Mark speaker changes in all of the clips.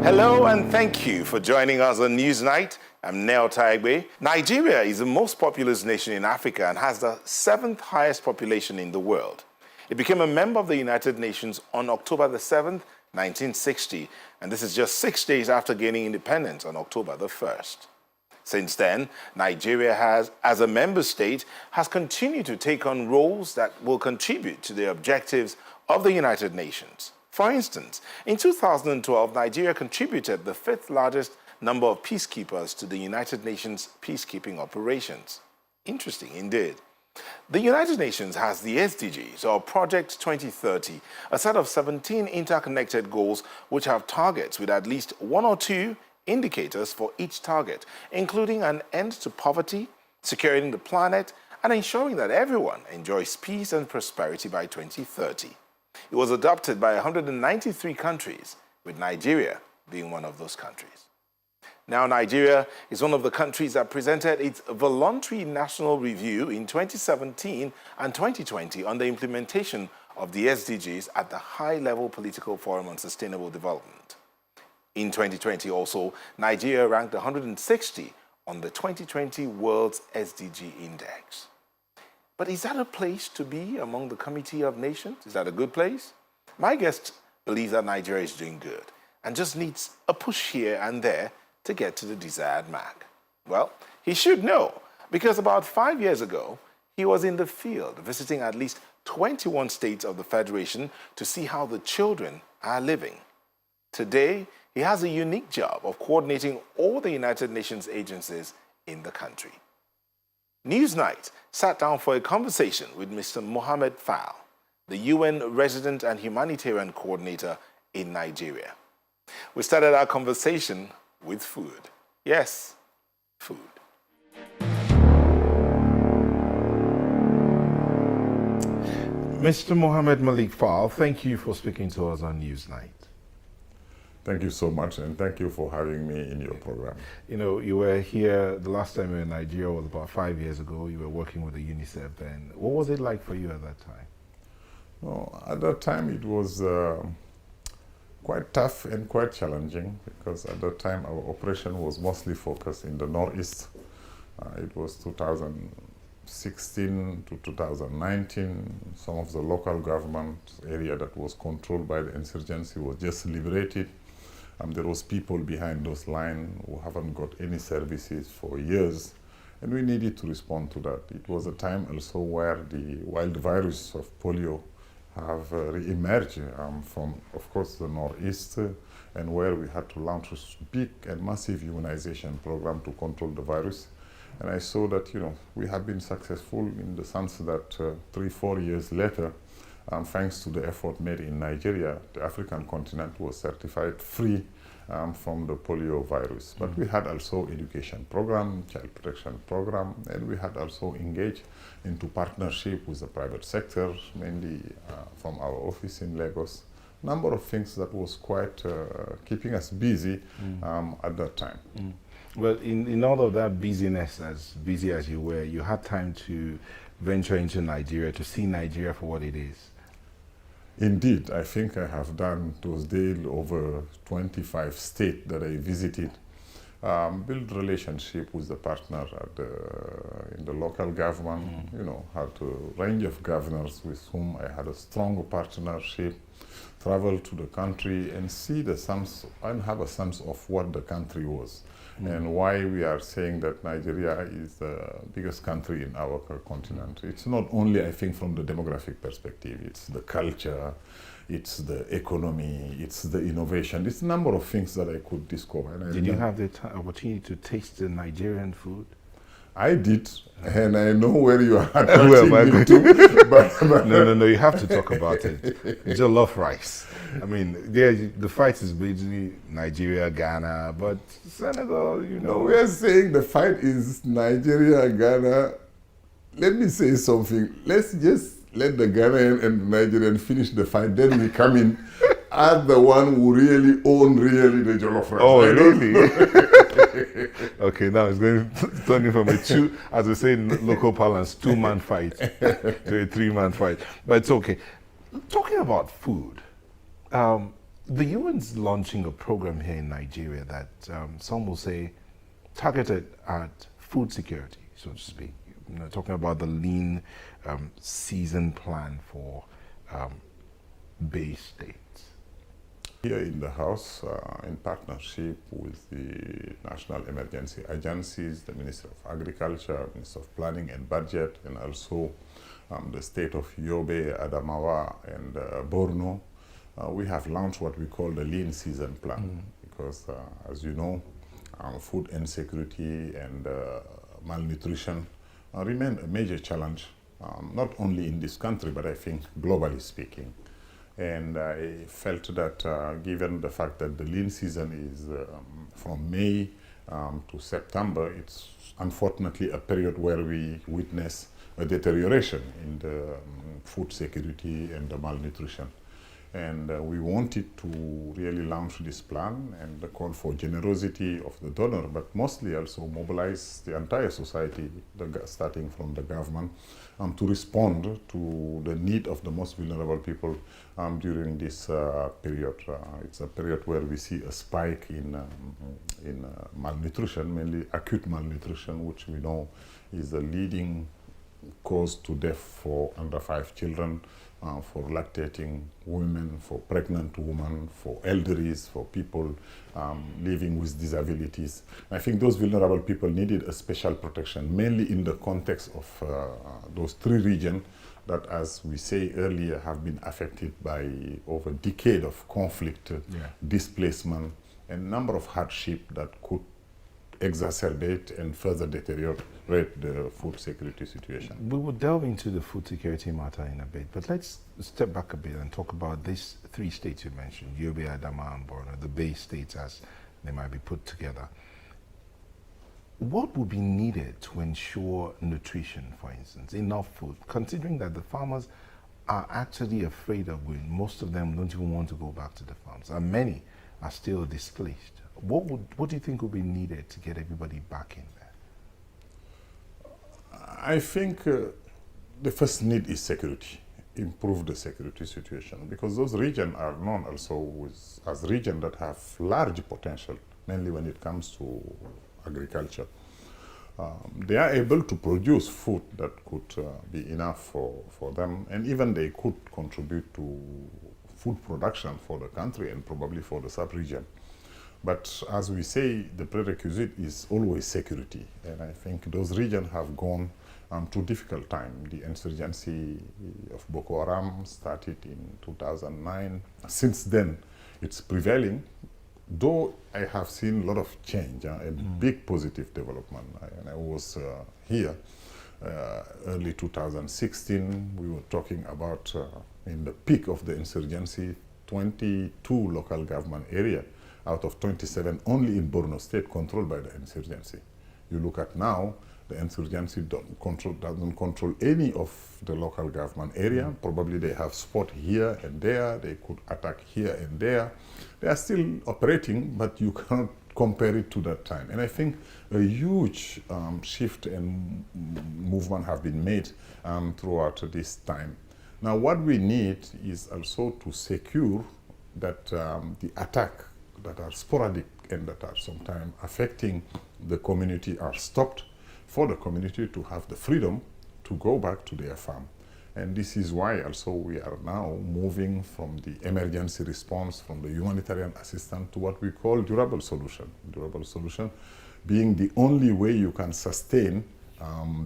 Speaker 1: Hello and thank you for joining us on Newsnight. I'm Neo Taigbe. Nigeria is the most populous nation in Africa and has the 7th highest population in the world. It became a member of the United Nations on October the 7th, 1960, and this is just 6 days after gaining independence on October the 1st. Since then, Nigeria has, as a member state, has continued to take on roles that will contribute to the objectives of the United Nations. For instance, in 2012, Nigeria contributed the 5th largest number of peacekeepers to the United Nations peacekeeping operations. Interesting indeed. The United Nations has the SDGs, or Project 2030, a set of 17 interconnected goals which have targets with at least one or two indicators for each target, including an end to poverty, securing the planet, and ensuring that everyone enjoys peace and prosperity by 2030. It was adopted by 193 countries, with Nigeria being one of those countries. Now, Nigeria is one of the countries that presented its voluntary national review in 2017 and 2020 on the implementation of the SDGs at the High-Level Political Forum on Sustainable Development. In 2020 also, Nigeria ranked 160 on the 2020 World's SDG Index. But is that a place to be among the Committee of Nations? Is that a good place? My guest believes that Nigeria is doing good and just needs a push here and there to get to the desired mark. Well, he should know, because about 5 years ago, he was in the field visiting at least 21 states of the Federation to see how the children are living. Today, he has a unique job of coordinating all the United Nations agencies in the country. Newsnight sat down for a conversation with Mr. Mohamed Fall, the UN Resident and Humanitarian Coordinator in Nigeria. We started our conversation with food. Yes, food. Mr. Mohamed Malick Fall, thank you for speaking to us on Newsnight.
Speaker 2: Thank you so much, and thank you for having me in your program.
Speaker 1: You know, you were here, the last time you were in Nigeria was about 5 years ago. You were working with the UNICEF then. What was it like for you at that time?
Speaker 2: Well, at that time, it was quite tough and quite challenging, because at that time, our operation was mostly focused in the Northeast. It was 2016 to 2019. Some of the local government area that was controlled by the insurgency was just liberated. There was people behind those lines who haven't got any services for years, and we needed to respond to that. It was a time also where the wild virus of polio have re-emerged from, of course, the Northeast, and where we had to launch a big and massive immunization program to control the virus. And I saw that, we have been successful in the sense that 3-4 years later, thanks to the effort made in Nigeria, the African continent was certified free from the polio virus. But we had also education program, child protection program, and we had also engaged into partnership with the private sector, mainly from our office in Lagos. Number of things that was quite keeping us busy at that time.
Speaker 1: Well, in all of that busyness, as busy as you were, you had time to venture into Nigeria, to see Nigeria for what it is.
Speaker 2: Indeed, I think I have done those days over 25 states that I visited, build relationship with the partner in the local government, had a range of governors with whom I had a strong partnership, travel to the country and see the sense, and have a sense of what the country was. And why we are saying that Nigeria is the biggest country in our continent. It's not only, I think, from the demographic perspective, it's the culture, it's the economy, it's the innovation. It's a number of things that I could discover. And
Speaker 1: Did you have the opportunity to taste the Nigerian food?
Speaker 2: I did, and I know where you are attracting me to.
Speaker 1: No, you have to talk about it. Jollof rice. I mean, the fight is basically Nigeria, Ghana, but Senegal,
Speaker 2: No, we are saying the fight is Nigeria, Ghana. Let me say something. Let's just let the Ghanaian and the Nigerian finish the fight, then we come in as the one who really own the jollof rice.
Speaker 1: Oh, really? Okay, now it's going to turn from a two, as we say in local parlance, 2-man fight to a 3-man fight. But it's okay. Talking about food, The UN's launching a program here in Nigeria that some will say targeted at food security, so to speak. You know, talking about the lean season plan for Bay States.
Speaker 2: Here in the House, in partnership with the national emergency agencies, the Ministry of Agriculture, Ministry of Planning and Budget, and also the state of Yobe, Adamawa, and Borno, we have launched what we call the lean season plan. Because, as you know, food insecurity and malnutrition remain a major challenge, not only in this country, but I think globally speaking. And I felt that given the fact that the lean season is from May to September, it's unfortunately a period where we witness a deterioration in the food security and the malnutrition. And we wanted to really launch this plan and call for generosity of the donor, but mostly also mobilize the entire society, starting from the government, to respond to the need of the most vulnerable people during this period. It's a period where we see a spike in malnutrition, mainly acute malnutrition, which we know is the leading cause to death for under 5 children, for lactating women, for pregnant women, for elderlies, for people living with disabilities. I think those vulnerable people needed a special protection, mainly in the context of those 3 regions that, as we say earlier, have been affected by over a decade of conflict, displacement, and number of hardship that could exacerbate and further deteriorate the food security situation.
Speaker 1: We will delve into the food security matter in a bit, but let's step back a bit and talk about these 3 states you mentioned, Yobe, Adamawa, and Borno, the Bay States as they might be put together. What would be needed to ensure nutrition, for instance, enough food, considering that the farmers are actually afraid of going? Most of them don't even want to go back to the farms, and many are still displaced. What do you think would be needed to get everybody back in there?
Speaker 2: I think the first need is security, improve the security situation, because those regions are known also as regions that have large potential, mainly when it comes to agriculture. They are able to produce food that could be enough for them, and even they could contribute to food production for the country and probably for the sub-region. But as we say, the prerequisite is always security. And I think those regions have gone through difficult time. The insurgency of Boko Haram started in 2009. Since then, it's prevailing, though I have seen a lot of change and big positive development. And I was here early 2016. We were talking about, in the peak of the insurgency, 22 local government areas out of 27 only in Borno State controlled by the insurgency. You look at now, the insurgency doesn't control any of the local government area. Probably they have spot here and there. They could attack here and there. They are still operating, but you cannot compare it to that time. And I think a huge shift and movement have been made throughout this time. Now, what we need is also to secure that the attack that are sporadic and that are sometimes affecting the community are stopped, for the community to have the freedom to go back to their farm. And this is why also we are now moving from the emergency response, from the humanitarian assistance, to what we call durable solution. Durable solution being the only way you can sustain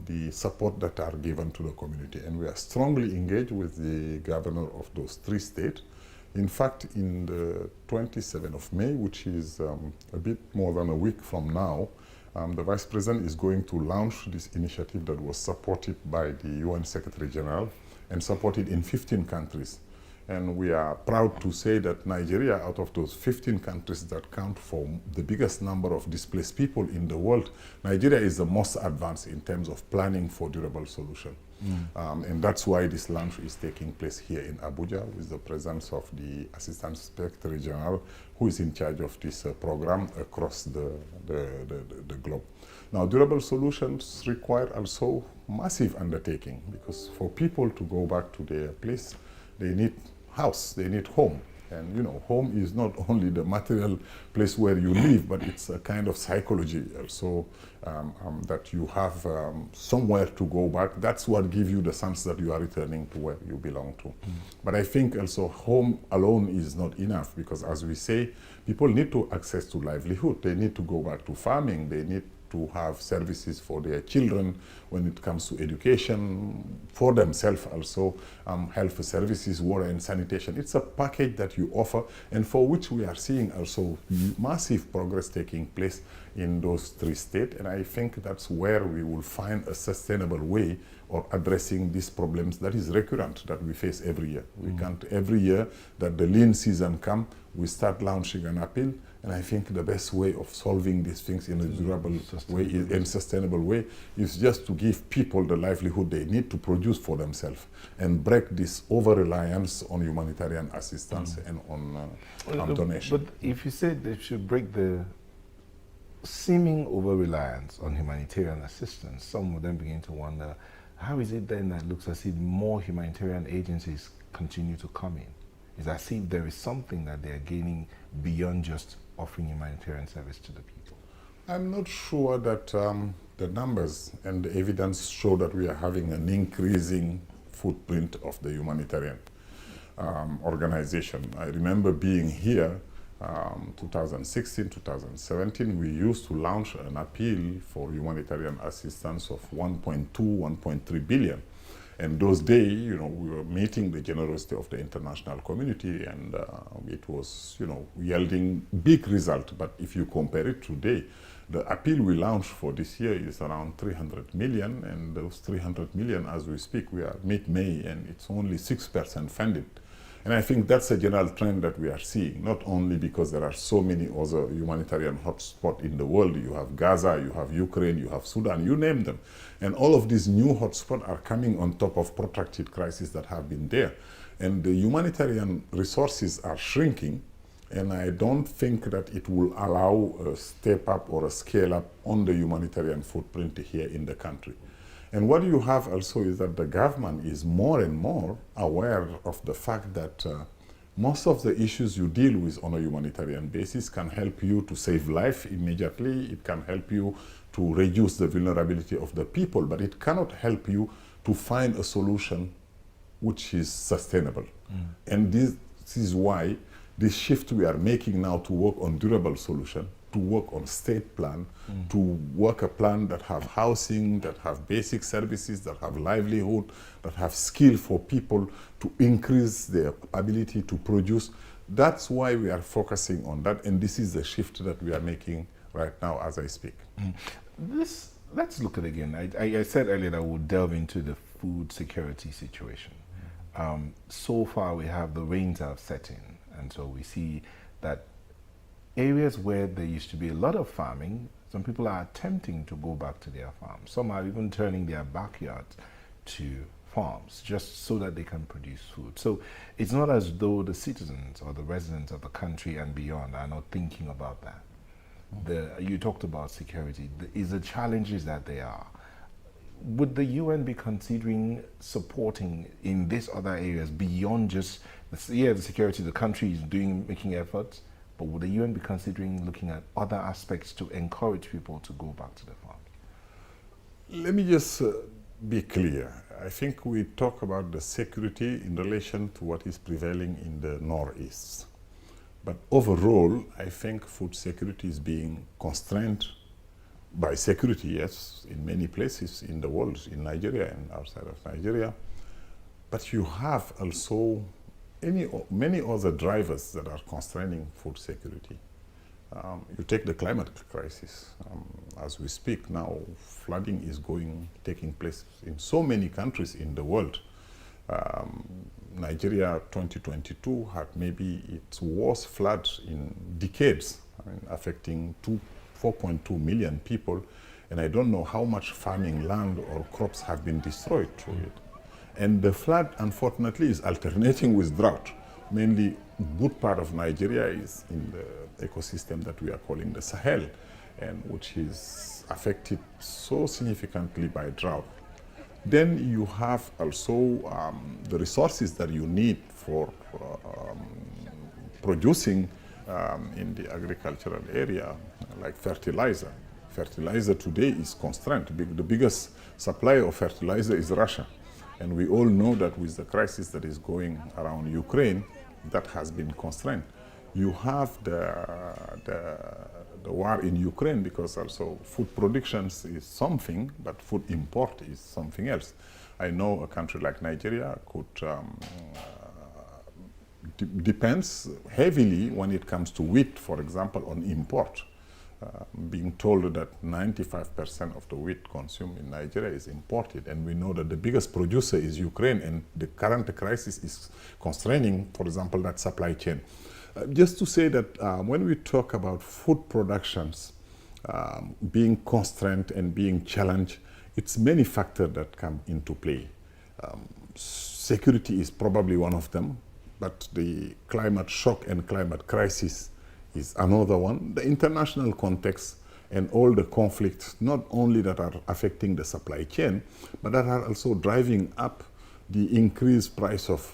Speaker 2: the support that are given to the community. And we are strongly engaged with the governor of those 3 states. In fact, in the 27th of May, which is a bit more than a week from now, the Vice President is going to launch this initiative that was supported by the UN Secretary General and supported in 15 countries. And we are proud to say that Nigeria, out of those 15 countries that count for the biggest number of displaced people in the world, Nigeria is the most advanced in terms of planning for durable solution. And that's why this launch is taking place here in Abuja with the presence of the Assistant Secretary General, who is in charge of this program across the globe. Now, durable solutions require also massive undertaking, because for people to go back to their place, they need house, they need home. And home is not only the material place where you live, but it's a kind of psychology also, that you have somewhere to go back. That's what gives you the sense that you are returning to where you belong to. But I think also home alone is not enough, because as we say, people need to access to livelihood. They need to go back to farming. They need to have services for their children when it comes to education, for themselves also, health services, water and sanitation. It's a package that you offer, and for which we are seeing also massive progress taking place in those three states. And I think that's where we will find a sustainable way of addressing these problems that is recurrent, that we face every year. We can't, every year that the lean season comes, we start launching an appeal. And I think the best way of solving these things in a durable way and sustainable way is just to give people the livelihood they need to produce for themselves and break this over-reliance on humanitarian assistance and on donation.
Speaker 3: But if you say they should break the seeming over-reliance on humanitarian assistance, some of them begin to wonder, how is it then that it looks as if more humanitarian agencies continue to come in? It's as if there is something that they're gaining beyond just offering humanitarian service to the people.
Speaker 2: I'm not sure that the numbers and the evidence show that we are having an increasing footprint of the humanitarian organization. I remember being here 2016, 2017, we used to launch an appeal for humanitarian assistance of 1.2, 1.3 billion. And those days, we were meeting the generosity of the international community, and it was, yielding big result. But if you compare it today, the appeal we launched for this year is around 300 million, and those 300 million, as we speak, we are mid-May, and it's only 6% funded. And I think that's a general trend that we are seeing, not only because there are so many other humanitarian hotspots in the world. You have Gaza, you have Ukraine, you have Sudan, you name them. And all of these new hotspots are coming on top of protracted crises that have been there. And the humanitarian resources are shrinking, and I don't think that it will allow a step up or a scale up on the humanitarian footprint here in the country. And what you have also is that the government is more and more aware of the fact that most of the issues you deal with on a humanitarian basis can help you to save life immediately. It can help you to reduce the vulnerability of the people, but it cannot help you to find a solution which is sustainable. And this is why this shift we are making now to work on durable solution, to work on state plan, to work a plan that have housing, that have basic services, that have livelihood, that have skill for people to increase their ability to produce. That's why we are focusing on that, and this is the shift that we are making right now as I speak.
Speaker 3: Let's look at it again. I said earlier that we'll delve into the food security situation. So far we have the rains have set in, and so we see that areas where there used to be a lot of farming, some people are attempting to go back to their farms. Some are even turning their backyards to farms just so that they can produce food. So it's not as though the citizens or the residents of the country and beyond are not thinking about that. You talked about security. The challenges that they are. Would the UN be considering supporting in these other areas beyond just the security? The country is making efforts, but would the UN be considering looking at other aspects to encourage people to go back to the farm?
Speaker 2: Let me just be clear. I think we talk about the security in relation to what is prevailing in the Northeast. But overall, I think food security is being constrained by security, yes, in many places in the world, in Nigeria and outside of Nigeria. But you have also many other drivers that are constraining food security. You take the climate crisis. As we speak now, flooding is taking place in so many countries in the world. Nigeria 2022 had maybe its worst flood in decades, affecting 4.2 million people, and I don't know how much farming land or crops have been destroyed through it. And the flood, unfortunately, is alternating with drought. Mainly, a good part of Nigeria is in the ecosystem that we are calling the Sahel, and which is affected so significantly by drought. Then you have also the resources that you need for producing in the agricultural area, like fertilizer. Fertilizer today is constrained. The biggest supplier of fertilizer is Russia. And we all know that with the crisis that is going around Ukraine, that has been constrained. You have the war in Ukraine, because also food production is something, but food import is something else. I know a country like Nigeria could depends heavily when it comes to wheat, for example, on import. Being told that 95% of the wheat consumed in Nigeria is imported, and we know that the biggest producer is Ukraine, and the current crisis is constraining, for example, that supply chain. Just to say that when we talk about food productions being constrained and being challenged, it's many factors that come into play. Security is probably one of them, but the climate shock and climate crisis is another one. The international context and all the conflicts, not only that are affecting the supply chain, but that are also driving up the increased price of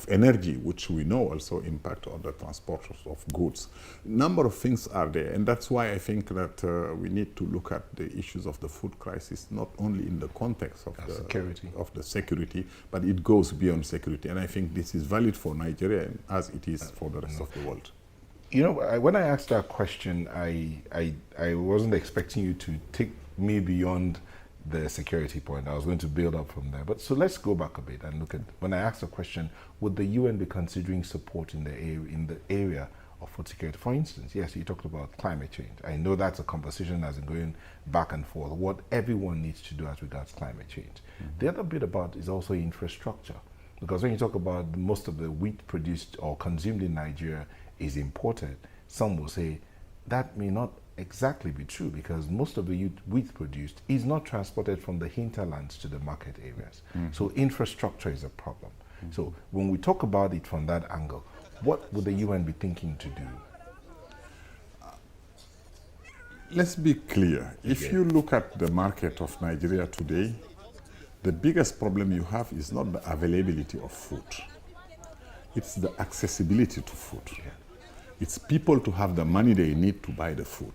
Speaker 2: energy, which we know also impact on the transport of goods. Number of things are there, and that's why I think that we need to look at the issues of the food crisis not only in the context of the security, but it goes beyond security. And I think this is valid for Nigeria as it is for the rest of the world.
Speaker 3: You know, when I asked that question, I wasn't expecting you to take me beyond the security point. I was going to build up from there. But so let's go back a bit and look at, when I asked the question, would the UN be considering support in the area of food security? For instance, yes, you talked about climate change. I know that's a conversation that's been going back and forth, what everyone needs to do as regards climate change. Mm-hmm. The other bit about is also infrastructure. Because when you talk about most of the wheat produced or consumed in Nigeria is imported, some will say that may not exactly be true, because most of the wheat produced is not transported from the hinterlands to the market areas. Mm-hmm. So infrastructure is a problem. Mm-hmm. So when we talk about it from that angle, what would the UN be thinking to do?
Speaker 2: Let's be clear. If you look at the market of Nigeria today, the biggest problem you have is not the availability of food. It's the accessibility to food. Yeah. It's people to have the money they need to buy the food.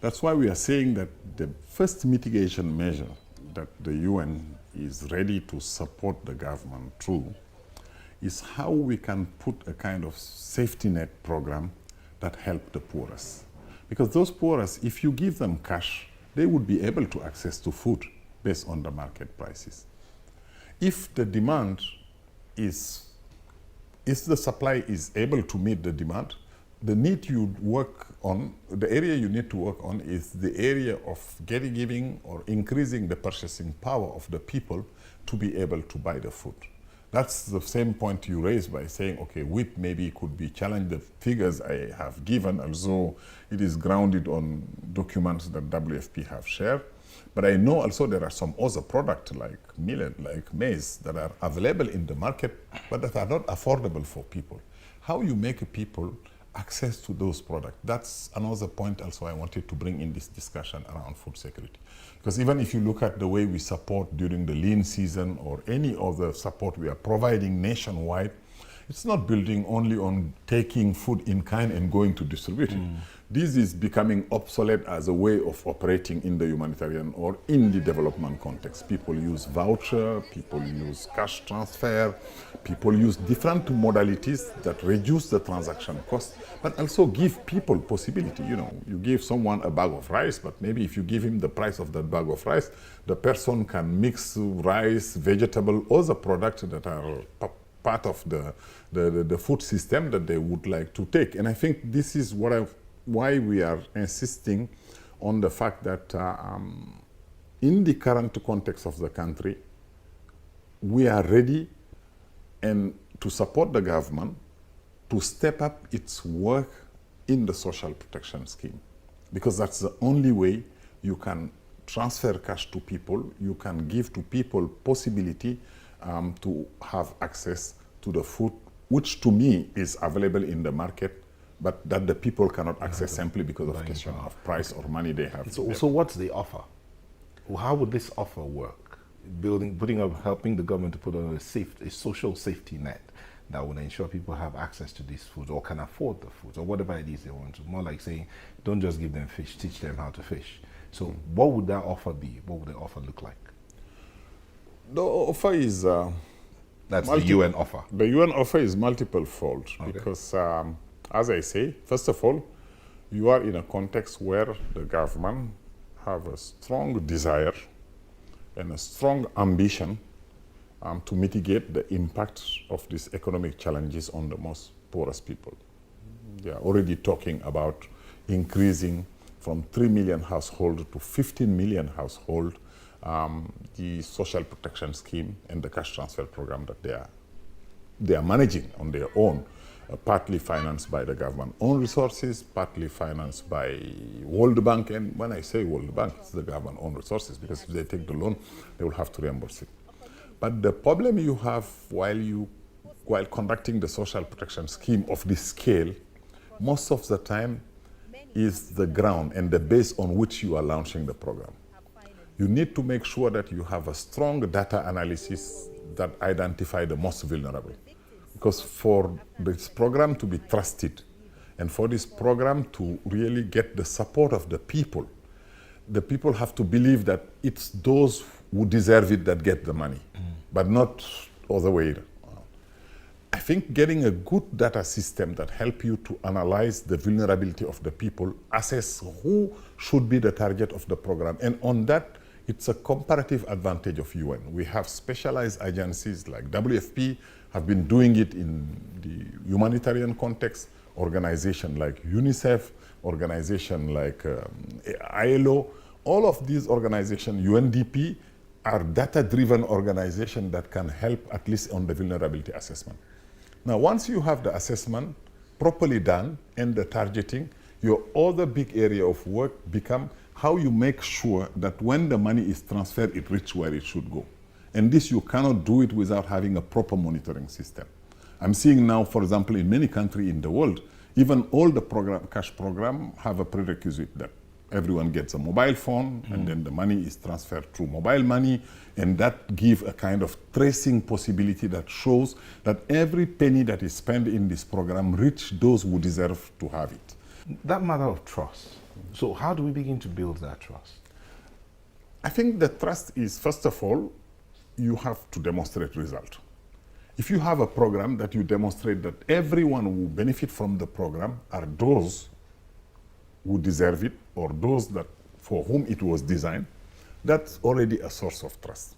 Speaker 2: That's why we are saying that the first mitigation measure that the UN is ready to support the government through is how we can put a kind of safety net program that help the poorest. Because those poorest, if you give them cash, they would be able to access to food based on the market prices. If the demand is, if the supply is able to meet the demand, the need you work on, the area you need to work on is the area of giving or increasing the purchasing power of the people to be able to buy the food. That's the same point you raised by saying, okay, wheat maybe could be challenged. The figures I have given, although it is grounded on documents that WFP have shared. But I know also there are some other products like millet, like maize, that are available in the market, but that are not affordable for people. How you make people access to those products, that's another point also I wanted to bring in this discussion around food security. Because even if you look at the way we support during the lean season or any other support we are providing nationwide, it's not building only on taking food in kind and going to distribute it. This is becoming obsolete as a way of operating in the humanitarian or in the development context. People use voucher, people use cash transfer, people use different modalities that reduce the transaction cost, but also give people possibility. You know, you give someone a bag of rice, but maybe if you give him the price of that bag of rice, the person can mix rice, vegetable, other products that are part of the food system that they would like to take. And I think this is why we are insisting on the fact that in the current context of the country, we are ready and to support the government to step up its work in the social protection scheme. Because that's the only way you can transfer cash to people, you can give to people possibility to have access to the food, which to me is available in the market, but that the people cannot access simply because of question of price or money they have.
Speaker 3: So what's the offer? How would this offer work? Helping the government to put on a social safety net that would ensure people have access to these foods or can afford the foods or whatever it is they want to. More like saying, don't just give them fish, teach them how to fish. So what would that offer be? What would the offer look like?
Speaker 2: The offer is...
Speaker 3: That's the UN offer.
Speaker 2: The UN offer is multiple-fold
Speaker 3: Okay.
Speaker 2: because, as I say, first of all, you are in a context where the government have a strong desire and a strong ambition to mitigate the impact of these economic challenges on the most poorest people. They are already talking about increasing from 3 million households to 15 million households the social protection scheme and the cash transfer program that they are managing on their own, partly financed by the government own resources, partly financed by World Bank. And when I say World Bank, it's the government own resources, because if they take the loan, they will have to reimburse it. But the problem you have while conducting the social protection scheme of this scale, most of the time is the ground and the base on which you are launching the program. You need to make sure that you have a strong data analysis that identify the most vulnerable. Because for this program to be trusted and for this program to really get the support of the people have to believe that it's those who deserve it that get the money, but not other way around. I think getting a good data system that help you to analyze the vulnerability of the people, assess who should be the target of the program, and on that, it's a comparative advantage of UN. We have specialized agencies like WFP have been doing it in the humanitarian context, organization like UNICEF, organization like ILO. All of these organizations, UNDP, are data-driven organizations that can help at least on the vulnerability assessment. Now, once you have the assessment properly done and the targeting, your other big area of work become how you make sure that when the money is transferred, it reaches where it should go. And this, you cannot do it without having a proper monitoring system. I'm seeing now, for example, in many countries in the world, even all the cash program have a prerequisite that everyone gets a mobile phone, and then the money is transferred through mobile money, and that gives a kind of tracing possibility that shows that every penny that is spent in this program reaches those who deserve to have it.
Speaker 3: That matter of trust. So how do we begin to build that trust?
Speaker 2: I think the trust is, first of all, you have to demonstrate result. If you have a program that you demonstrate that everyone who benefit from the program are those who deserve it, or those that for whom it was designed, that's already a source of trust.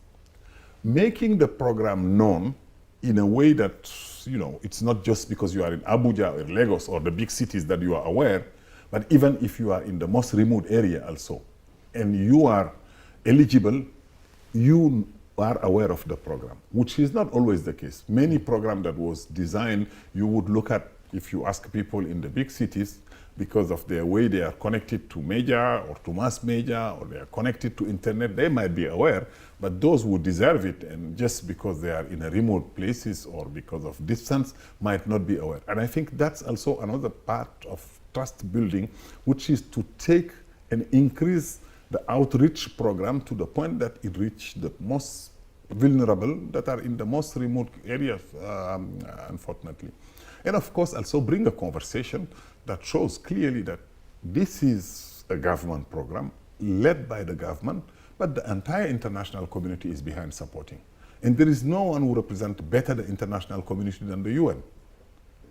Speaker 2: Making the program known in a way that, you know, it's not just because you are in Abuja or Lagos or the big cities that you are aware, but even if you are in the most remote area also, and you are eligible, you are aware of the program, which is not always the case. Many programs that was designed, you would look at, if you ask people in the big cities, because of their way they are connected to media or to mass media, or they are connected to internet, they might be aware, but those who deserve it, and just because they are in a remote places or because of distance, might not be aware. And I think that's also another part of trust building, which is to take and increase the outreach program to the point that it reaches the most vulnerable that are in the most remote areas, unfortunately. And of course, also bring a conversation that shows clearly that this is a government program led by the government, but the entire international community is behind supporting. And there is no one who represents better the international community than the UN.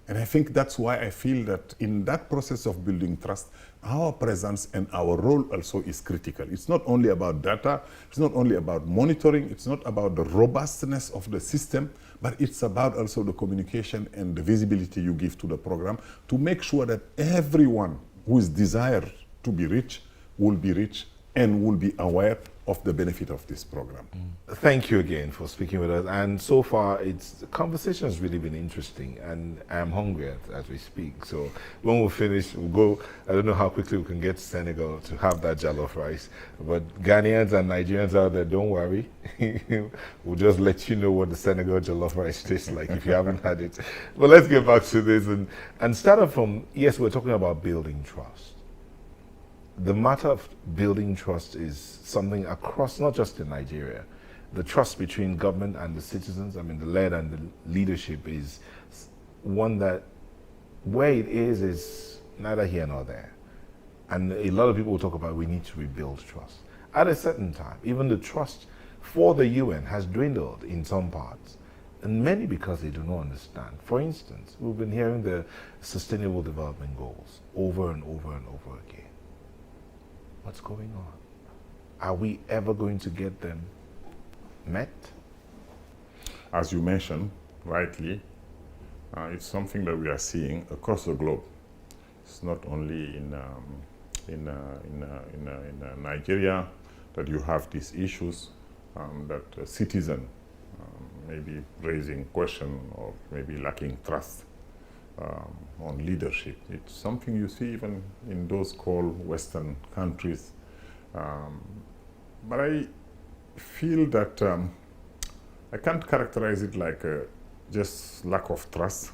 Speaker 2: And I think that's why I feel that in that process of building trust, our presence and our role also is critical. It's not only about data, it's not only about monitoring, it's not about the robustness of the system, but it's about also the communication and the visibility you give to the program to make sure that everyone who is desired to be rich will be rich and will be aware of the benefit of this program.
Speaker 3: Thank you again for speaking with us. And so far, the conversation has really been interesting, and I'm hungry as we speak. So when we finish, we'll go. I don't know how quickly we can get to Senegal to have that jollof rice. But Ghanaians and Nigerians out there, don't worry. We'll just let you know what the Senegal jollof rice tastes like if you haven't had it. But let's get back to this and start off from, yes, we're talking about building trust. The matter of building trust is something across, not just in Nigeria. The trust between government and the citizens, I mean, the lead and the leadership is one that where it is neither here nor there. And a lot of people will talk about we need to rebuild trust. At a certain time, even the trust for the UN has dwindled in some parts, and many because they do not understand. For instance, we've been hearing the Sustainable Development Goals over and over and over again. What's going on? Are we ever going to get them met?
Speaker 2: As you mentioned, rightly, it's something that we are seeing across the globe. It's not only in Nigeria that you have these issues that a citizen may be raising question or maybe lacking trust on leadership. It's something you see even in those called Western countries. But I feel that I can't characterize it like just lack of trust.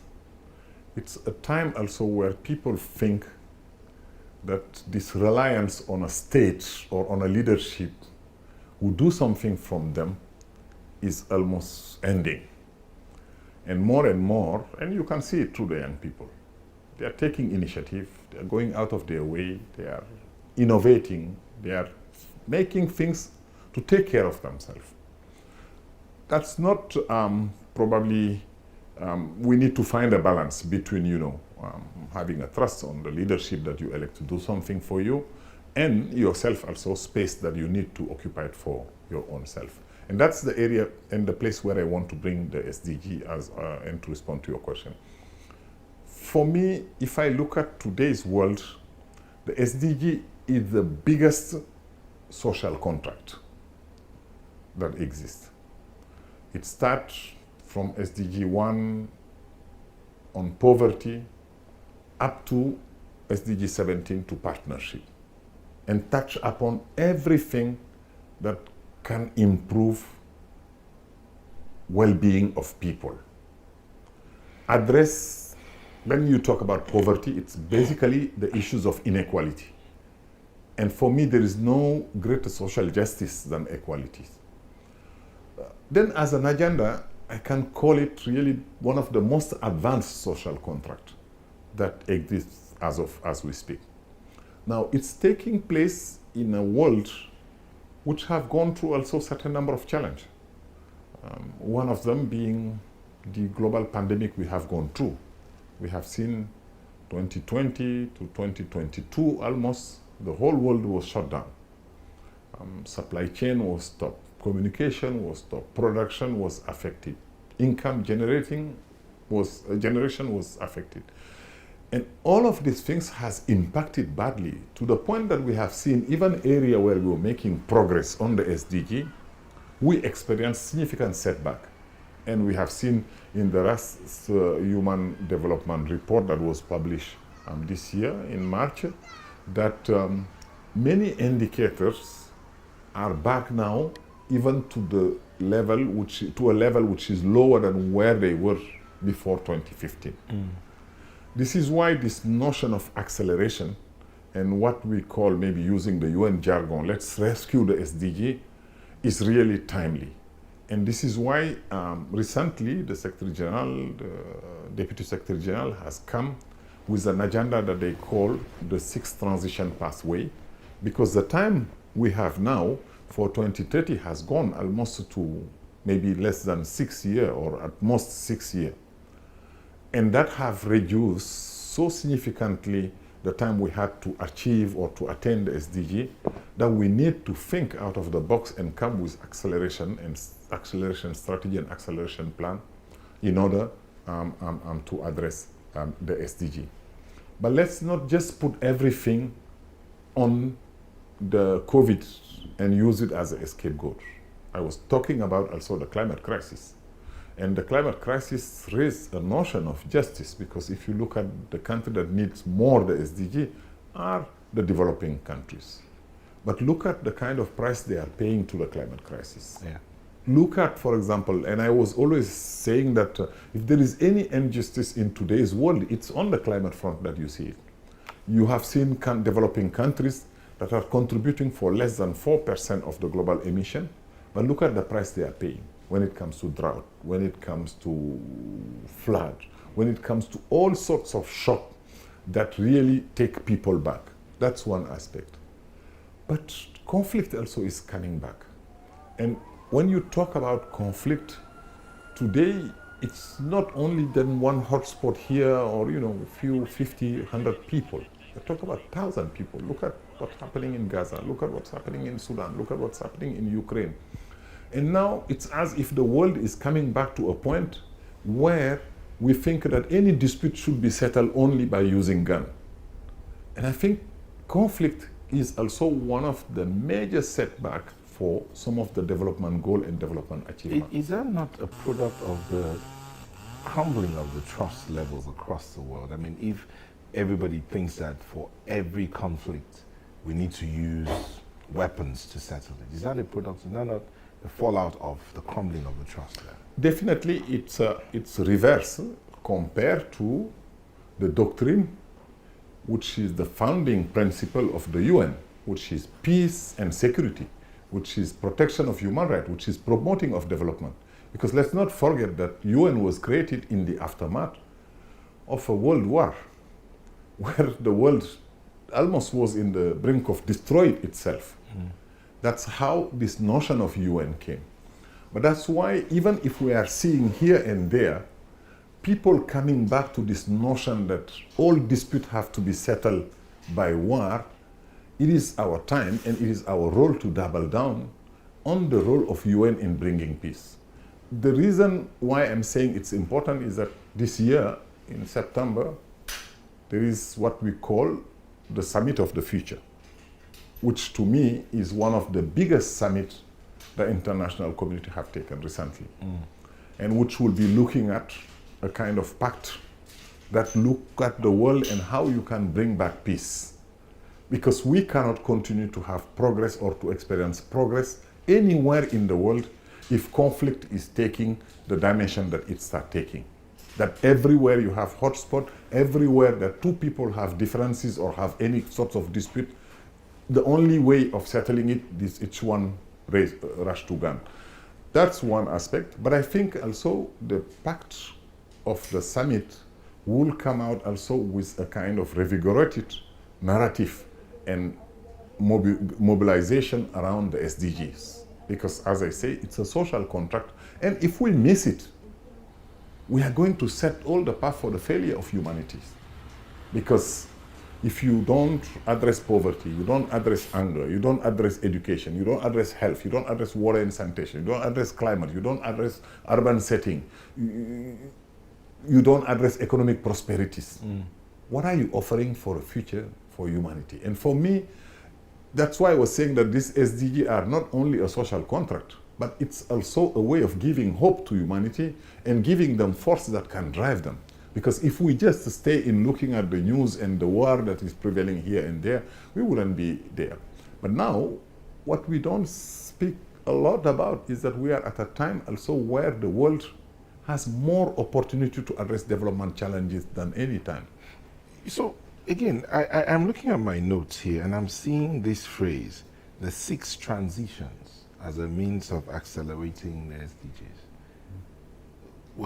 Speaker 2: It's a time also where people think that this reliance on a state or on a leadership who do something from them is almost ending. And more, and you can see it through the young people. They are taking initiative, they are going out of their way, they are innovating, they are making things to take care of themselves. That's not probably, we need to find a balance between, having a trust on the leadership that you elect to do something for you, and yourself also space that you need to occupy it for your own self. And that's the area and the place where I want to bring the SDG as and to respond to your question. For me, if I look at today's world, the SDG is the biggest social contract that exists. It starts from SDG 1 on poverty up to SDG 17 to partnership, and touch upon everything that can improve well-being of people. Address, when you talk about poverty, it's basically the issues of inequality. And for me, there is no greater social justice than equality. Then as an agenda, I can call it really one of the most advanced social contracts that exists as we speak. Now, it's taking place in a world which have gone through also a certain number of challenges. One of them being the global pandemic we have gone through. We have seen 2020 to 2022, almost the whole world was shut down. Supply chain was stopped, communication was stopped, production was affected, income generation was affected. And all of these things has impacted badly to the point that we have seen even area where we were making progress on the SDG, we experienced significant setback. And we have seen in the last Human Development Report that was published this year in March, that many indicators are back now even to the level to a level which is lower than where they were before 2015. This is why this notion of acceleration and what we call, maybe using the UN jargon, let's rescue the SDG, is really timely. And this is why recently the Secretary General, the Deputy Secretary General has come with an agenda that they call the sixth transition pathway, because the time we have now for 2030 has gone almost to maybe less than 6 years, or at most 6 years. And that have reduced so significantly the time we had to achieve or to attain the SDG, that we need to think out of the box and come with acceleration strategy and acceleration plan in order to address the SDG. But let's not just put everything on the COVID and use it as a scapegoat. I was talking about also the climate crisis. And the climate crisis raised a notion of justice, because if you look at the country that needs more the SDG are the developing countries. But look at the kind of price they are paying to the climate crisis.
Speaker 3: Yeah.
Speaker 2: Look at, for example, and I was always saying that if there is any injustice in today's world, it's on the climate front that you see it. You have seen developing countries that are contributing for less than 4% of the global emission, but look at the price they are paying when it comes to drought, when it comes to flood, when it comes to all sorts of shock that really take people back. That's one aspect. But conflict also is coming back. And when you talk about conflict, today it's not only then one hotspot here or, a few 50, 100 people. We talk about 1,000 people. Look at what's happening in Gaza. Look at what's happening in Sudan. Look at what's happening in Ukraine. And now it's as if the world is coming back to a point where we think that any dispute should be settled only by using gun. And I think conflict is also one of the major setbacks for some of the development goal and development achievement.
Speaker 3: Is that not a product of the humbling of the trust levels across the world? I mean, if everybody thinks that for every conflict we need to use weapons to settle it, is that a product, is that not the fallout of the crumbling of the trust there?
Speaker 2: Definitely it's reverse compared to the doctrine, which is the founding principle of the UN, which is peace and security, which is protection of human rights, which is promoting of development. Because let's not forget that UN was created in the aftermath of a world war, where the world almost was in the brink of destroying itself. That's how this notion of UN came. But that's why even if we are seeing here and there, people coming back to this notion that all disputes have to be settled by war, it is our time and it is our role to double down on the role of UN in bringing peace. The reason why I'm saying it's important is that this year, in September, there is what we call the Summit of the Future, which to me is one of the biggest summits the international community have taken recently, and which will be looking at a kind of pact that look at the world and how you can bring back peace. Because we cannot continue to have progress or to experience progress anywhere in the world if conflict is taking the dimension that it starts taking. That everywhere you have hotspot, everywhere that two people have differences or have any sorts of dispute, the only way of settling it is each one rush to gun. That's one aspect, but I think also the pact of the summit will come out also with a kind of revigorated narrative and mobilization around the SDGs. Because as I say, it's a social contract, and if we miss it, we are going to set all the path for the failure of humanity. Because if you don't address poverty, you don't address anger, you don't address education, you don't address health, you don't address water and sanitation, you don't address climate, you don't address urban setting, you don't address economic prosperities. What are you offering for a future for humanity? And for me, that's why I was saying that these SDGs are not only a social contract, but it's also a way of giving hope to humanity and giving them force that can drive them. Because if we just stay in looking at the news and the war that is prevailing here and there, we wouldn't be there. But now, what we don't speak a lot about is that we are at a time also where the world has more opportunity to address development challenges than any time.
Speaker 3: So, again, I'm looking at my notes here and I'm seeing this phrase, the 6 transitions, as a means of accelerating the SDGs.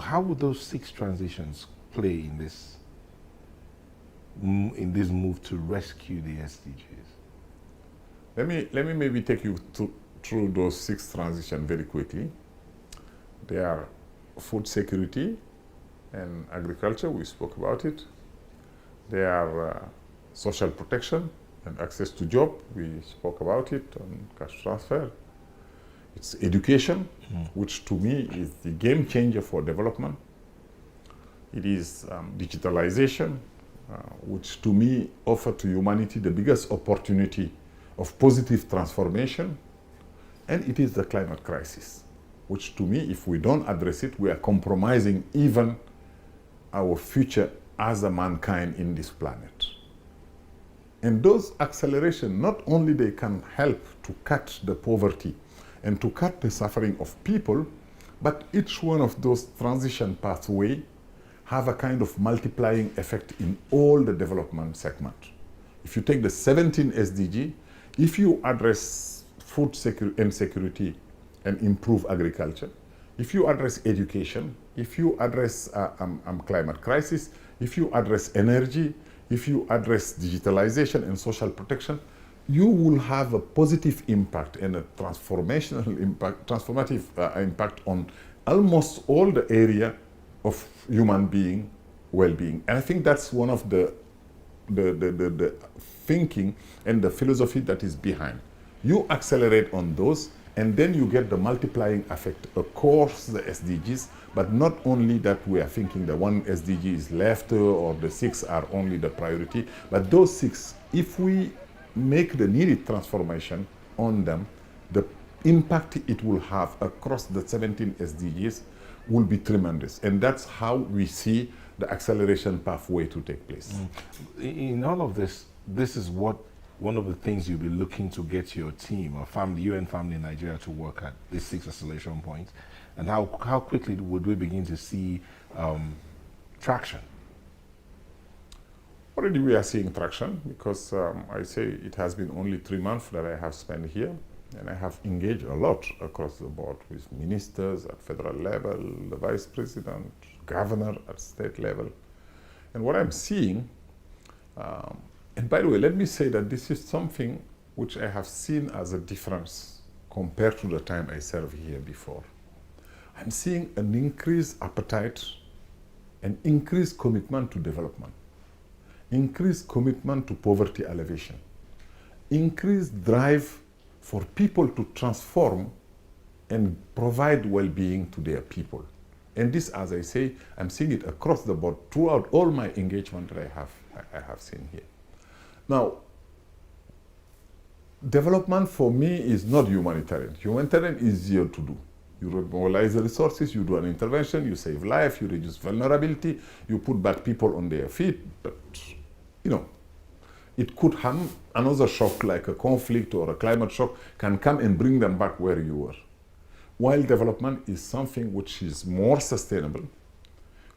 Speaker 3: How would those 6 transitions play in this move to rescue the SDGs?
Speaker 2: Let me maybe take you through those 6 transitions very quickly. They are food security and agriculture, we spoke about it. They are social protection and access to job, we spoke about it on cash transfer. It's education, which to me is the game changer for development. It is digitalization, which to me offers to humanity the biggest opportunity of positive transformation. And it is the climate crisis, which to me, if we don't address it, we are compromising even our future as a mankind in this planet. And those acceleration, not only they can help to cut the poverty and to cut the suffering of people, but each one of those transition pathways have a kind of multiplying effect in all the development segments. If you take the 17 SDG, if you address food security and improve agriculture, if you address education, if you address climate crisis, if you address energy, if you address digitalization and social protection, you will have a positive impact and a transformative impact on almost all the area of human being well-being. And I think that's one of the thinking and the philosophy that is behind. You accelerate on those, and then you get the multiplying effect across the SDGs, but not only that we are thinking the one SDG is left or the 6 are only the priority, but those 6, if we make the needed transformation on them, the impact it will have across the 17 SDGs will be tremendous. And that's how we see the acceleration pathway to take place.
Speaker 3: In all of this, this is what one of the things you'll be looking to get your team or family, you and family in Nigeria, to work at, these 6 acceleration points, and how quickly would we begin to see traction?
Speaker 2: Already we are seeing traction because I say it has been only 3 months that I have spent here, and I have engaged a lot across the board with ministers at federal level, the vice president, governor at state level. And what I'm seeing, and by the way, let me say that this is something which I have seen as a difference compared to the time I served here before. I'm seeing an increased appetite, an increased commitment to development, increased commitment to poverty alleviation, increased drive for people to transform and provide well-being to their people. And this, as I say, I'm seeing it across the board throughout all my engagement that I have seen here. Now, development for me is not humanitarian. Humanitarian is easier to do. You mobilize the resources, you do an intervention, you save life, you reduce vulnerability, you put back people on their feet. But, you know, it could have another shock like a conflict or a climate shock can come and bring them back where you were. While development is something which is more sustainable,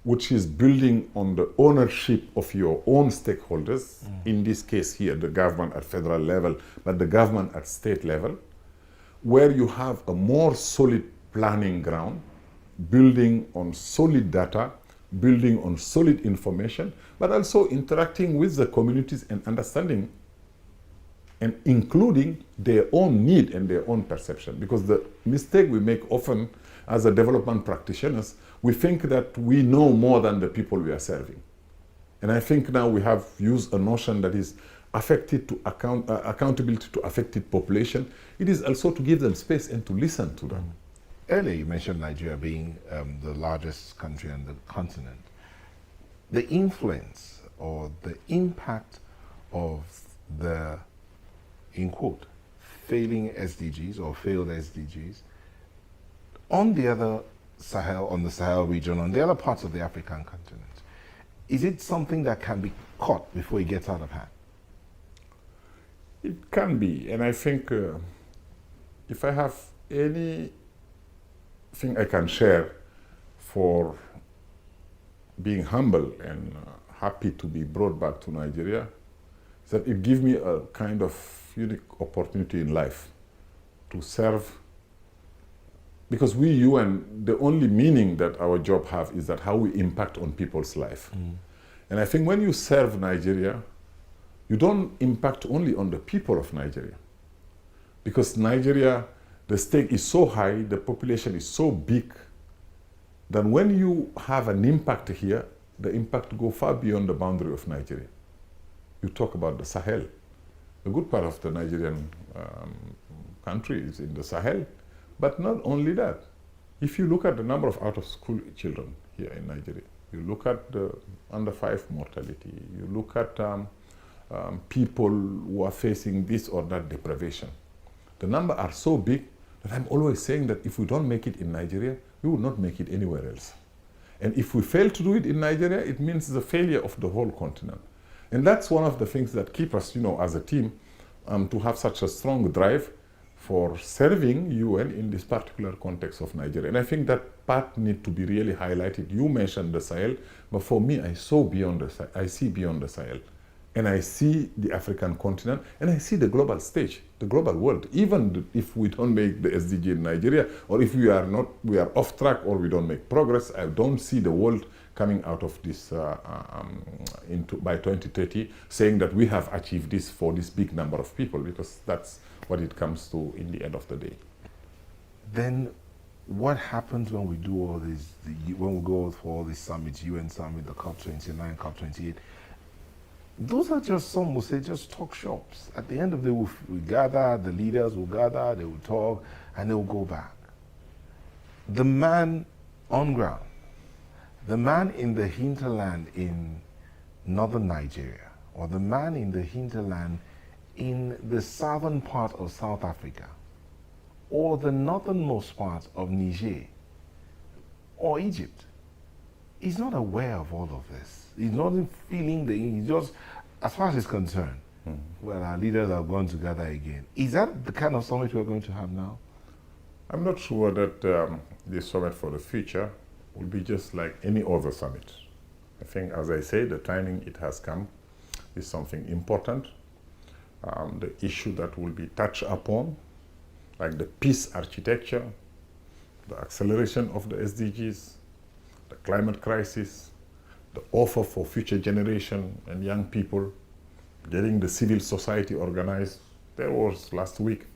Speaker 2: which is building on the ownership of your own stakeholders, in this case here, the government at federal level, but the government at state level, where you have a more solid planning ground, building on solid data, building on solid information, but also interacting with the communities and understanding and including their own need and their own perception. Because the mistake we make often as a development practitioners, we think that we know more than the people we are serving. And I think now we have used a notion that is affected to accountability to affected population. It is also to give them space and to listen to them.
Speaker 3: Earlier you mentioned Nigeria being the largest country on the continent. The influence or the impact of the, in quote, failing SDGs or failed SDGs on the other Sahel, on the Sahel region, on the other parts of the African continent, is it something that can be caught before it gets out of hand?
Speaker 2: It can be, and I think if I have anything I can share for being humble and happy to be brought back to Nigeria, is that it gives me a kind of unique opportunity in life to serve. Because we, UN, the only meaning that our job have is that how we impact on people's life. And I think when you serve Nigeria, you don't impact only on the people of Nigeria. Because Nigeria, the stake is so high, the population is so big, that when you have an impact here, the impact goes far beyond the boundary of Nigeria. You talk about the Sahel. A good part of the Nigerian country is in the Sahel. But not only that. If you look at the number of out-of-school children here in Nigeria, you look at the under-5 mortality, you look at people who are facing this or that deprivation. The numbers are so big that I'm always saying that if we don't make it in Nigeria, we will not make it anywhere else. And if we fail to do it in Nigeria, it means the failure of the whole continent. And that's one of the things that keep us, you know, as a team, to have such a strong drive for serving UN in this particular context of Nigeria. And I think that part needs to be really highlighted. You mentioned the Sahel, but for me, I see beyond the Sahel. and I see the African continent, and I see the global stage, the global world. Even if we don't make the SDG in Nigeria, or if we are off track, or we don't make progress, I don't see the world coming out of this by 2030, saying that we have achieved this for this big number of people, because that's what it comes to in the end of the day.
Speaker 3: Then what happens when we do all this, when we go for all these summits, UN summit, the COP29, COP28? Those are just, some will say, just talk shops. At the end of the day, we gather, the leaders will gather, they will talk, and they will go back. The man on ground, the man in the hinterland in northern Nigeria, or the man in the hinterland in the southern part of South Africa, or the northernmost part of Niger, or Egypt, he's not aware of all of this. He's not feeling he's just, as far as he's concerned, well, our leaders are going together again. Is that the kind of summit we're going to have now?
Speaker 2: I'm not sure that the summit for the future will be just like any other summit. I think, as I say, the timing it has come is something important. The issue that will be touched upon, like the peace architecture, the acceleration of the SDGs, the climate crisis, the offer for future generation and young people, getting the civil society organized. There was last week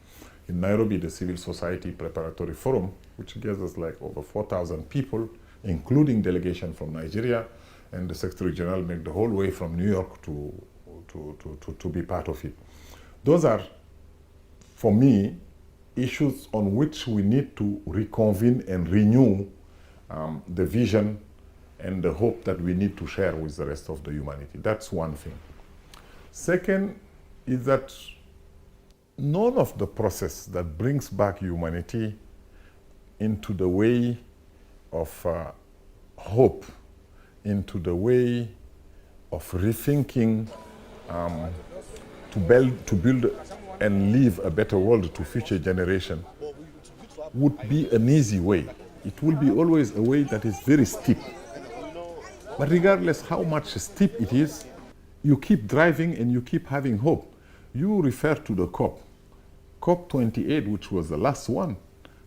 Speaker 2: in Nairobi, the Civil Society Preparatory Forum, which gathers like over 4,000 people, including delegation from Nigeria, and the Secretary General made the whole way from New York to be part of it. Those are, for me, issues on which we need to reconvene and renew the vision and the hope that we need to share with the rest of the humanity. That's one thing. Second is that none of the process that brings back humanity into the way of hope, into the way of rethinking to build and leave a better world to future generation would be an easy way. It will be always a way that is very steep. But regardless how much steep it is, you keep driving and you keep having hope. You refer to the COP. COP28, which was the last one,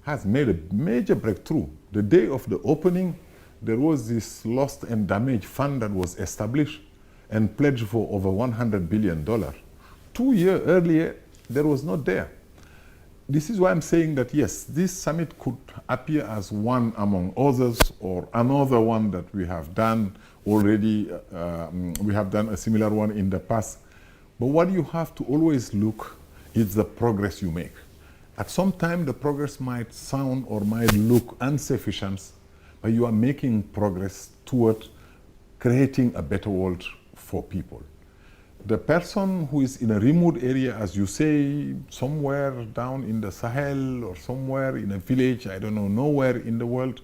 Speaker 2: has made a major breakthrough. The day of the opening, there was this lost and damaged fund that was established and pledged for over $100 billion. 2 years earlier, there was not there. This is why I'm saying that yes, this summit could appear as one among others, or another one that we have done already. We have done a similar one in the past. But what you have to always look is the progress you make. At some time, the progress might sound or might look insufficient, but you are making progress toward creating a better world for people. The person who is in a remote area, as you say, somewhere down in the Sahel or somewhere in a village, I don't know, nowhere in the world,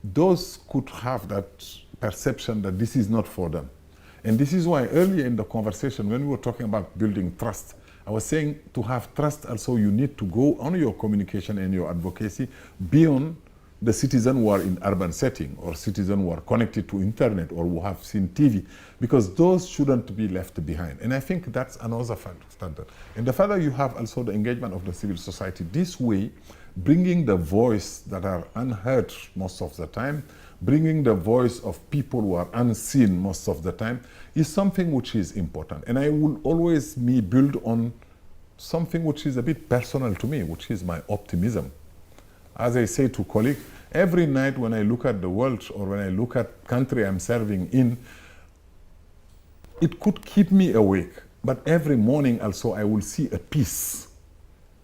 Speaker 2: those could have that perception that this is not for them. And this is why earlier in the conversation, when we were talking about building trust, I was saying to have trust also you need to go on your communication and your advocacy beyond the citizens who are in urban setting, or citizens who are connected to internet, or who have seen TV, because those shouldn't be left behind. And I think that's another standard. And the further you have also the engagement of the civil society, this way, bringing the voice that are unheard most of the time, bringing the voice of people who are unseen most of the time, is something which is important. And I will always build on something which is a bit personal to me, which is my optimism. As I say to colleagues, every night when I look at the world, or when I look at country I'm serving in, it could keep me awake. But every morning also I will see a peace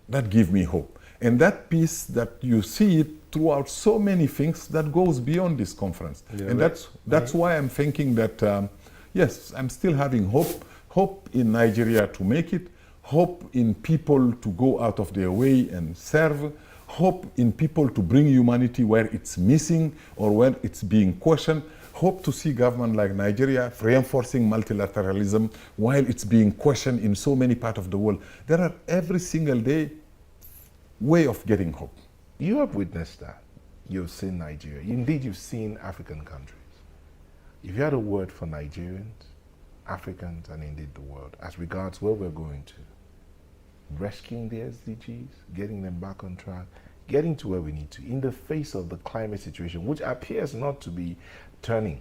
Speaker 2: that gives me hope. And that peace that you see it throughout so many things that goes beyond this conference. Yeah, and that's why I'm thinking that, yes, I'm still having hope. Hope in Nigeria to make it. Hope in people to go out of their way and serve. Hope in people to bring humanity where it's missing or where it's being questioned. Hope to see government like Nigeria reinforcing multilateralism while it's being questioned in so many parts of the world. There are every single day way of getting hope.
Speaker 3: You have witnessed that. You've seen Nigeria. Indeed, you've seen African countries. If you had a word for Nigerians Africans and indeed the world as regards where we're going to? Rescuing the SDGs, getting them back on track, getting to where we need to in the face of the climate situation, which appears not to be turning,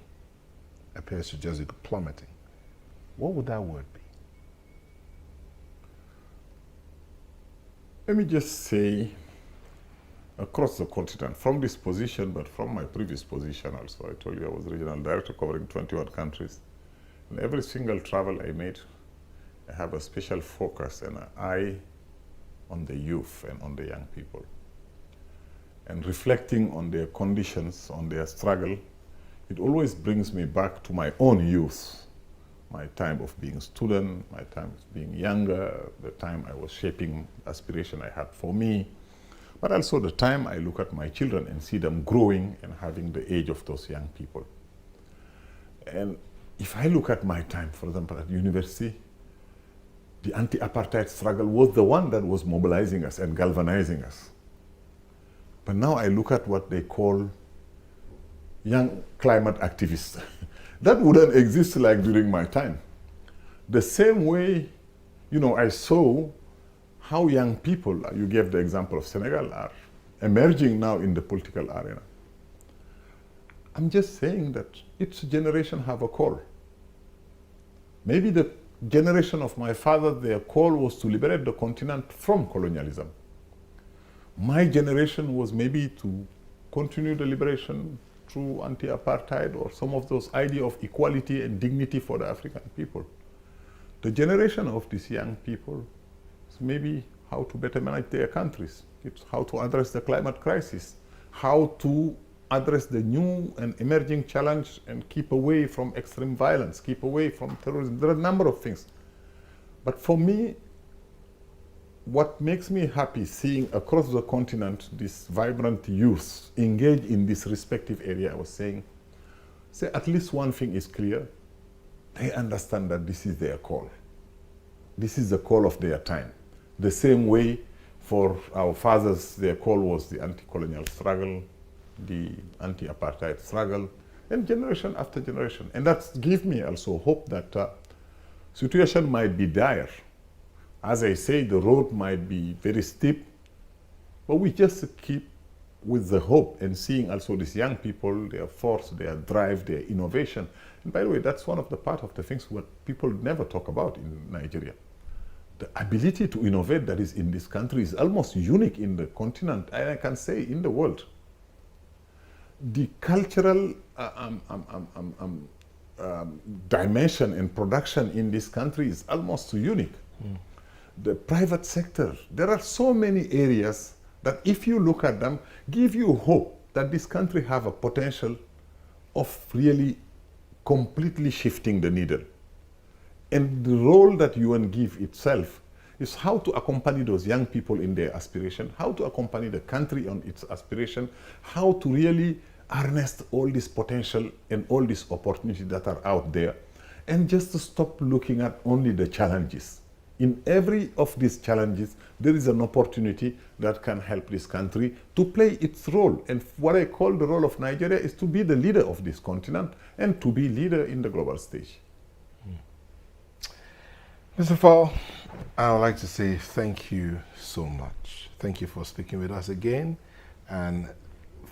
Speaker 3: appears to just be plummeting. What would that word be?
Speaker 2: Let me just say, across the continent, from this position, but from my previous position also, I told you I was regional director covering 21 countries. In every single travel I made, I have a special focus and an eye on the youth and on the young people. And reflecting on their conditions, on their struggle, it always brings me back to my own youth, my time of being a student, my time of being younger, the time I was shaping aspiration I had for me, but also the time I look at my children and see them growing and having the age of those young people. And if I look at my time, for example, at university, the anti-apartheid struggle was the one that was mobilizing us and galvanizing us. But now I look at what they call young climate activists. That wouldn't exist like during my time. The same way, I saw how young people, you gave the example of Senegal, are emerging now in the political arena. I'm just saying that each generation have a call. Maybe the generation of my father, their call was to liberate the continent from colonialism. My generation was maybe to continue the liberation through anti-apartheid or some of those ideas of equality and dignity for the African people. The generation of these young people is maybe how to better manage their countries. It's how to address the climate crisis, how to address the new and emerging challenge and keep away from extreme violence, keep away from terrorism. There are a number of things. But for me, what makes me happy seeing across the continent this vibrant youth engage in this respective area, I was saying, at least one thing is clear. They understand that this is their call. This is the call of their time. The same way for our fathers, their call was the anti-colonial struggle, the anti-apartheid struggle, and generation after generation. And that gives me also hope that situation might be dire. As I say, the road might be very steep, but we just keep with the hope and seeing also these young people, their force, their drive, their innovation. And by the way, that's one of the part of the things what people never talk about in Nigeria. The ability to innovate that is in this country is almost unique in the continent, and I can say in the world. The cultural dimension and production in this country is almost unique. The private sector, there are so many areas that if you look at them, give you hope that this country have a potential of really completely shifting the needle. And the role that UN give itself is how to accompany those young people in their aspiration, how to accompany the country on its aspiration, how to really harness all this potential and all these opportunities that are out there, and just to stop looking at only the challenges. In every of these challenges, there is an opportunity that can help this country to play its role. And what I call the role of Nigeria is to be the leader of this continent and to be leader in the global stage.
Speaker 3: Mr. Fall, I would like to say thank you so much. Thank you for speaking with us again. And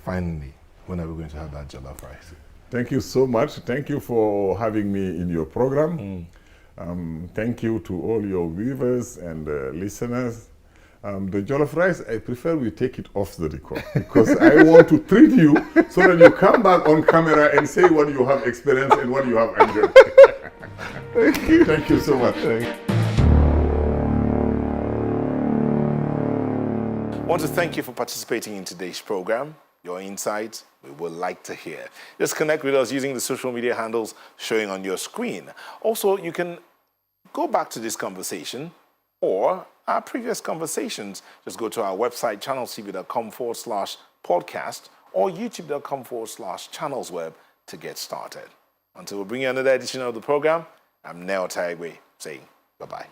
Speaker 3: finally, when are we going to have that jollof rice?
Speaker 2: Thank you so much. Thank you for having me in your program. Thank you to all your viewers and listeners. The jollof rice, I prefer we take it off the record because I want to treat you so that you come back on camera and say what you have experienced and what you have enjoyed.
Speaker 3: Thank you.
Speaker 2: Thank you so much.
Speaker 1: I want to thank you for participating in today's program. Your insights, we would like to hear. Just connect with us using the social media handles showing on your screen. Also, you can go back to this conversation or our previous conversations. Just go to our website, channelstv.com/podcast or youtube.com/channelsweb to get started. Until we bring you another edition of the program, I'm Neo Taigwe saying bye-bye.